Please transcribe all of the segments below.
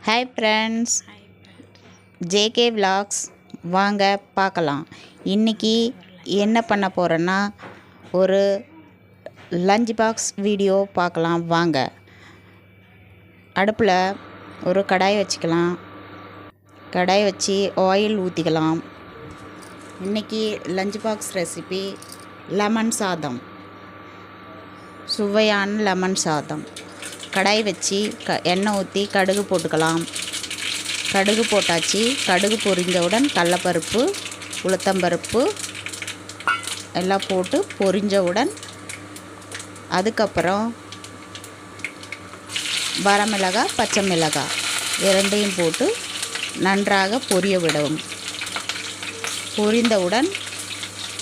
Hi friends, JK vlogs வாங்க பார்க்கலாம். இன்றைக்கி என்ன பண்ண போகிறேன்னா, ஒரு லஞ்ச் பாக்ஸ் வீடியோ பார்க்கலாம் வாங்க. அடுப்பில் ஒரு கடாய் வச்சுக்கலாம். கடாய் வச்சு ஆயில் ஊற்றிக்கலாம். இன்றைக்கி லஞ்ச் பாக்ஸ் ரெசிபி லெமன் சாதம், சுவையான லெமன் சாதம். கடாய் வச்சு எண்ணெய் ஊற்றி கடுகு போட்டுக்கலாம். கடுகு போட்டாச்சு. கடுகு பொரிஞ்சவுடன் கடலப்பருப்பு, உளுத்தம்பருப்பு எல்லாம் போட்டு பொரிஞ்சவுடன் அதுக்கப்புறம் வரமிளகாய், பச்சை மிளகாய் இரண்டையும் போட்டு நன்றாக பொரிய விடவும். பொரிந்தவுடன்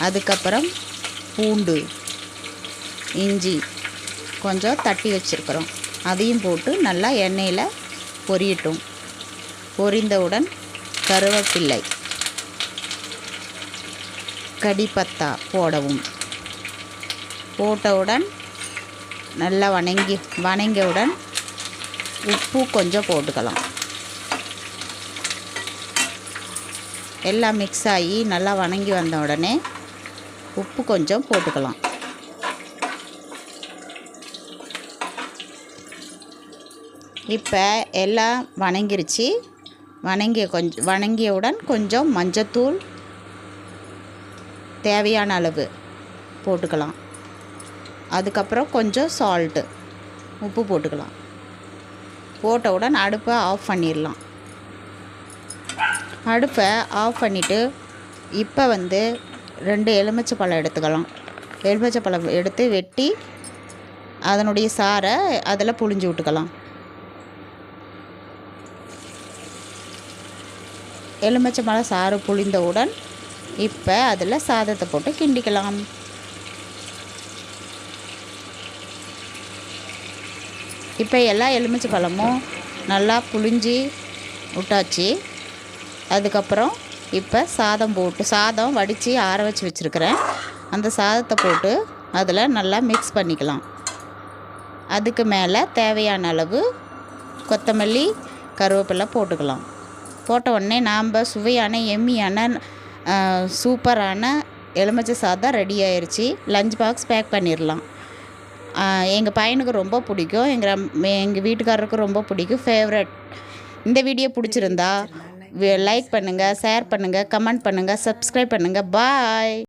அதுக்கப்புறம் பூண்டு, இஞ்சி கொஞ்சம் தட்டி வச்சுருக்குறோம், அதையும் போட்டு நல்லா எண்ணெயில் பொரியட்டும். பொரிந்தவுடன் கருவேப்பிலை, கடிப்பத்தா போடவும். போட்டவுடன் நல்லா வணங்கியவுடன் உப்பு கொஞ்சம் போட்டுக்கலாம். எல்லாம் மிக்ஸ் ஆகி நல்லா வணங்கி வந்த உடனே உப்பு கொஞ்சம் போட்டுக்கலாம். இப்போ எல்லாம் வணங்கிருச்சு. வணங்கியவுடன் கொஞ்சம் மஞ்சத்தூள் தேவையான அளவு போட்டுக்கலாம். அதுக்கப்புறம் கொஞ்சம் சால்ட்டு, உப்பு போட்டுக்கலாம். போட்டவுடன் அடுப்பை ஆஃப் பண்ணிடலாம். அடுப்பை ஆஃப் பண்ணிவிட்டு இப்போ 2 எலுமிச்சைப்பழம் எடுத்துக்கலாம். எலுமிச்சைப்பழம் எடுத்து வெட்டி அதனுடைய சாறை அதில் புழிஞ்சு விட்டுக்கலாம். எலுமிச்சைப்பழம் சாறு புழிந்தவுடன் இப்போ அதில் சாதத்தை போட்டு கிண்டிக்கலாம். இப்போ எல்லா எலுமிச்சைப்பழமும் நல்லா புழிஞ்சி விட்டாச்சு. அதுக்கப்புறம் இப்போ சாதம் வடித்து ஆற வச்சு வச்சுருக்கிறேன். அந்த சாதத்தை போட்டு அதில் நல்லா மிக்ஸ் பண்ணிக்கலாம். அதுக்கு மேலே தேவையான அளவு கொத்தமல்லி, கருவேப்பிலை போட்டுக்கலாம். போட்ட உடனே நாம் சுவையான எம்மியான சூப்பரான எலுமிச்சை சாதம் ரெடி ஆயிடுச்சு. லஞ்ச் பாக்ஸ் பேக் பண்ணிடலாம். எங்கள் பையனுக்கு ரொம்ப பிடிக்கும், எங்கள் வீட்டுக்காரருக்கு ரொம்ப பிடிக்கும், ஃபேவரட். இந்த வீடியோ பிடிச்சிருந்தா லைக் பண்ணுங்கள், ஷேர் பண்ணுங்கள், கமெண்ட் பண்ணுங்கள், சப்ஸ்கிரைப் பண்ணுங்கள். பாய்.